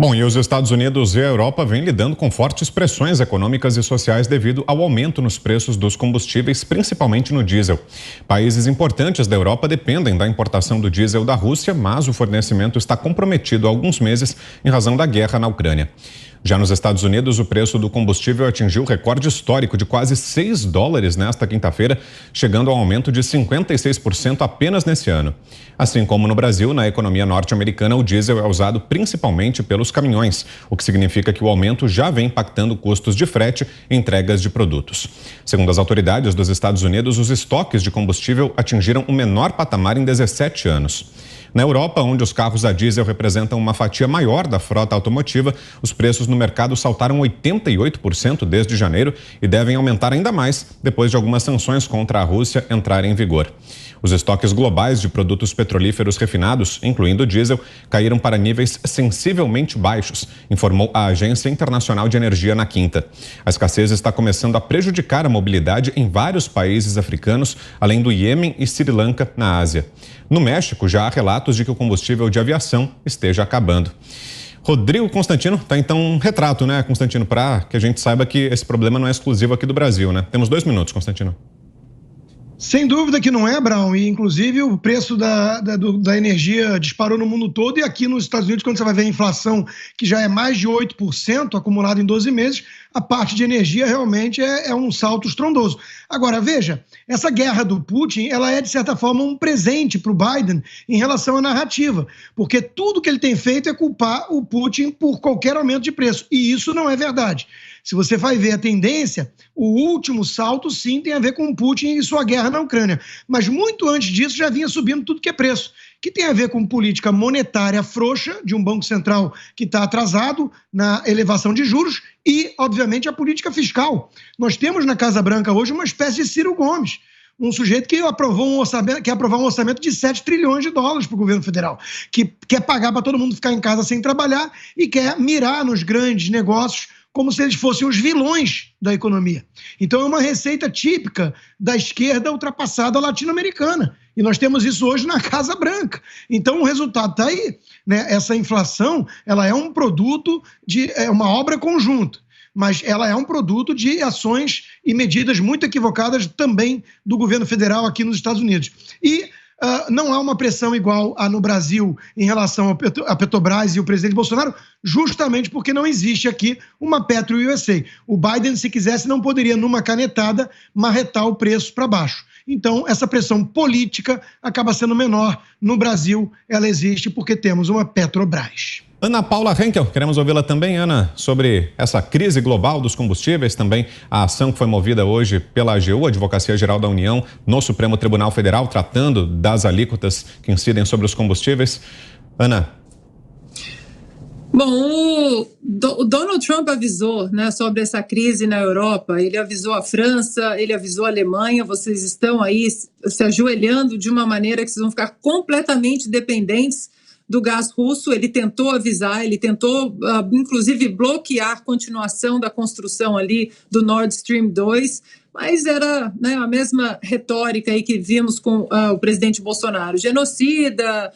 Bom, e os Estados Unidos e a Europa vêm lidando com fortes pressões econômicas e sociais devido ao aumento nos preços dos combustíveis, principalmente no diesel. Países importantes da Europa dependem da importação do diesel da Rússia, mas o fornecimento está comprometido há alguns meses em razão da guerra na Ucrânia. Já nos Estados Unidos, o preço do combustível atingiu recorde histórico de quase $6 nesta quinta-feira, chegando a um aumento de 56% apenas nesse ano. Assim como no Brasil, na economia norte-americana, o diesel é usado principalmente pelos caminhões, o que significa que o aumento já vem impactando custos de frete e entregas de produtos. Segundo as autoridades dos Estados Unidos, os estoques de combustível atingiram o menor patamar em 17 anos. Na Europa, onde os carros a diesel representam uma fatia maior da frota automotiva, os preços no mercado saltaram 88% desde janeiro e devem aumentar ainda mais depois de algumas sanções contra a Rússia entrarem em vigor. Os estoques globais de produtos petrolíferos refinados, incluindo diesel, caíram para níveis sensivelmente baixos, informou a Agência Internacional de Energia na quinta. A escassez está começando a prejudicar a mobilidade em vários países africanos, além do Iêmen e Sri Lanka, na Ásia. No México, já há relatos de que o combustível de aviação esteja acabando. Rodrigo Constantino, tá então um retrato, né, Constantino, para que a gente saiba que esse problema não é exclusivo aqui do Brasil, né? Temos 2 minutos, Constantino. Sem dúvida que não é, Brown, e inclusive o preço da energia disparou no mundo todo, e aqui nos Estados Unidos, quando você vai ver a inflação, que já é mais de 8% acumulada em 12 meses, a parte de energia realmente é um salto estrondoso. Agora, veja, essa guerra do Putin, ela é de certa forma um presente para o Biden em relação à narrativa, porque tudo que ele tem feito é culpar o Putin por qualquer aumento de preço, e isso não é verdade. Se você vai ver a tendência, o último salto sim tem a ver com o Putin e sua guerra na Ucrânia. Mas muito antes disso já vinha subindo tudo que é preço, que tem a ver com política monetária frouxa de um Banco Central que está atrasado na elevação de juros e, obviamente, a política fiscal. Nós temos na Casa Branca hoje uma espécie de Ciro Gomes, um sujeito que aprovou um orçamento de $7 trilhões para o governo federal, que quer pagar para todo mundo ficar em casa sem trabalhar e quer mirar nos grandes negócios como se eles fossem os vilões da economia. Então é uma receita típica da esquerda ultrapassada latino-americana. E nós temos isso hoje na Casa Branca. Então o resultado está aí, né? Essa inflação, ela é um produto é uma obra conjunta, mas ela é um produto de ações e medidas muito equivocadas também do governo federal aqui nos Estados Unidos. E não há uma pressão igual a no Brasil em relação a Petrobras e o presidente Bolsonaro, justamente porque não existe aqui uma Petro USA. O Biden, se quisesse, não poderia, numa canetada, marretar o preço para baixo. Então, essa pressão política acaba sendo menor. No Brasil, ela existe porque temos uma Petrobras. Ana Paula Henkel, queremos ouvi-la também, Ana, sobre essa crise global dos combustíveis, também a ação que foi movida hoje pela AGU, Advocacia Geral da União, no Supremo Tribunal Federal, tratando das alíquotas que incidem sobre os combustíveis. Ana. Bom, o Donald Trump avisou, né, sobre essa crise na Europa, ele avisou a França, ele avisou a Alemanha, vocês estão aí se ajoelhando de uma maneira que vocês vão ficar completamente dependentes do gás russo. Ele tentou avisar, ele tentou, inclusive, bloquear a continuação da construção ali do Nord Stream 2, mas era, né, a mesma retórica aí que vimos com o presidente Bolsonaro. Genocida,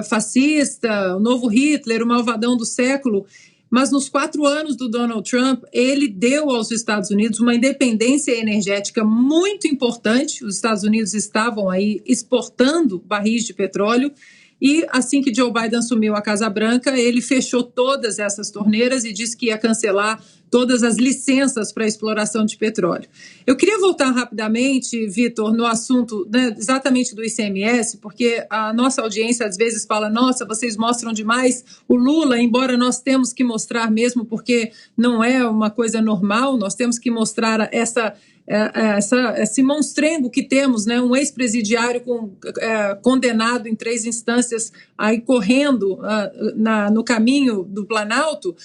fascista, o novo Hitler, o malvadão do século. Mas nos 4 anos do Donald Trump, ele deu aos Estados Unidos uma independência energética muito importante. Os Estados Unidos estavam aí exportando barris de petróleo. E assim que Joe Biden assumiu a Casa Branca, ele fechou todas essas torneiras e disse que ia cancelar todas as licenças para a exploração de petróleo. Eu queria voltar rapidamente, Vitor, no assunto, né, exatamente do ICMS, porque a nossa audiência às vezes fala, nossa, vocês mostram demais o Lula, embora nós temos que mostrar mesmo, porque não é uma coisa normal, nós temos que mostrar esse monstrengo que temos, né, um ex-presidiário condenado em 3 instâncias, aí correndo no caminho do Planalto.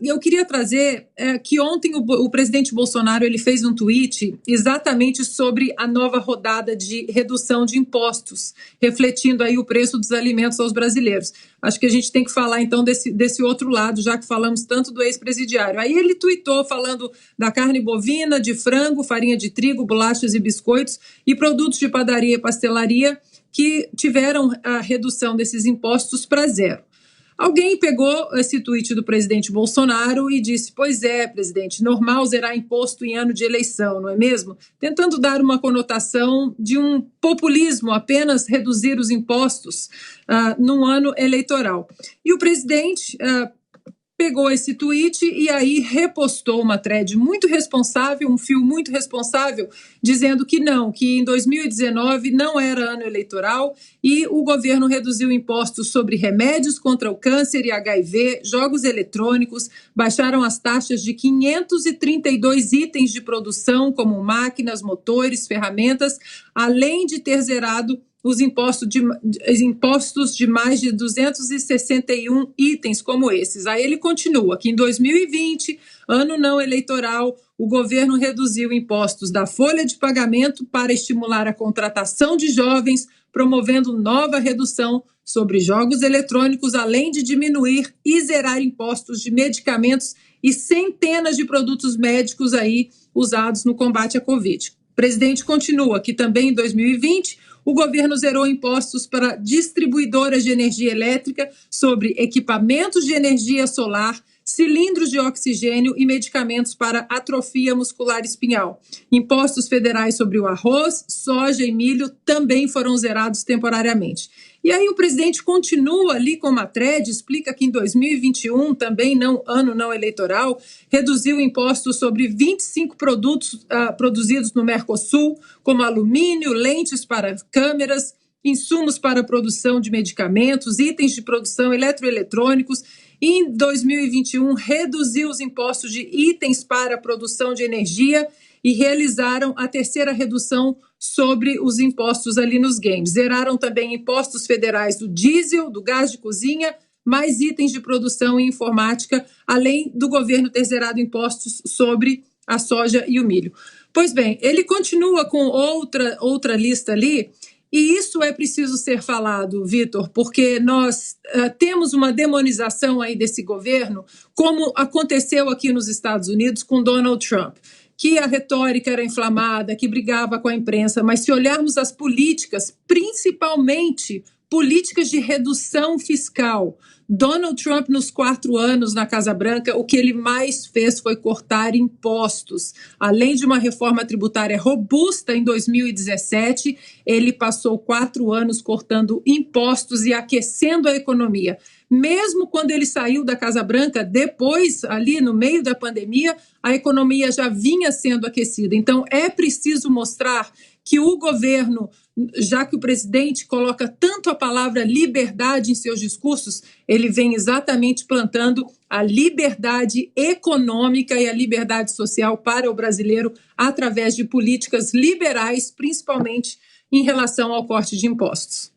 Eu queria trazer que ontem o presidente Bolsonaro ele fez um tweet exatamente sobre a nova rodada de redução de impostos, refletindo aí o preço dos alimentos aos brasileiros. Acho que a gente tem que falar então desse outro lado, já que falamos tanto do ex-presidiário. Aí ele tweetou falando da carne bovina, de frango, farinha de trigo, bolachas e biscoitos e produtos de padaria e pastelaria que tiveram a redução desses impostos para 0. Alguém pegou esse tweet do presidente Bolsonaro e disse: pois é, presidente, normal zerar imposto em ano de eleição, não é mesmo? Tentando dar uma conotação de um populismo, apenas reduzir os impostos num ano eleitoral. E o presidente pegou esse tweet e aí repostou uma thread muito responsável, um fio muito responsável, dizendo que não, que em 2019 não era ano eleitoral e o governo reduziu impostos sobre remédios contra o câncer e HIV, jogos eletrônicos, baixaram as taxas de 532 itens de produção, como máquinas, motores, ferramentas, além de ter zerado os impostos de mais de 261 itens como esses. Aí ele continua que em 2020, ano não eleitoral, o governo reduziu impostos da folha de pagamento para estimular a contratação de jovens, promovendo nova redução sobre jogos eletrônicos, além de diminuir e zerar impostos de medicamentos e centenas de produtos médicos aí usados no combate à Covid. O presidente continua que também em 2020 o governo zerou impostos para distribuidoras de energia elétrica sobre equipamentos de energia solar, cilindros de oxigênio e medicamentos para atrofia muscular espinhal. Impostos federais sobre o arroz, soja e milho também foram zerados temporariamente. E aí o presidente continua ali com uma thread, explica que em 2021, também ano não eleitoral, reduziu impostos sobre 25 produtos produzidos no Mercosul, como alumínio, lentes para câmeras, insumos para a produção de medicamentos, itens de produção eletroeletrônicos. E em 2021, reduziu os impostos de itens para a produção de energia e realizaram a terceira redução sobre os impostos ali nos games. Zeraram também impostos federais do diesel, do gás de cozinha, mais itens de produção e informática, além do governo ter zerado impostos sobre a soja e o milho. Pois bem, ele continua com outra lista ali, e isso é preciso ser falado, Vitor, porque nós temos uma demonização aí desse governo, como aconteceu aqui nos Estados Unidos com Donald Trump, que a retórica era inflamada, que brigava com a imprensa, mas se olharmos as políticas, principalmente políticas de redução fiscal, Donald Trump, nos 4 anos na Casa Branca, o que ele mais fez foi cortar impostos. Além de uma reforma tributária robusta em 2017, ele passou 4 anos cortando impostos e aquecendo a economia. Mesmo quando ele saiu da Casa Branca, depois, ali no meio da pandemia, a economia já vinha sendo aquecida. Então, é preciso mostrar que o governo, já que o presidente coloca tanto a palavra liberdade em seus discursos, ele vem exatamente plantando a liberdade econômica e a liberdade social para o brasileiro através de políticas liberais, principalmente em relação ao corte de impostos.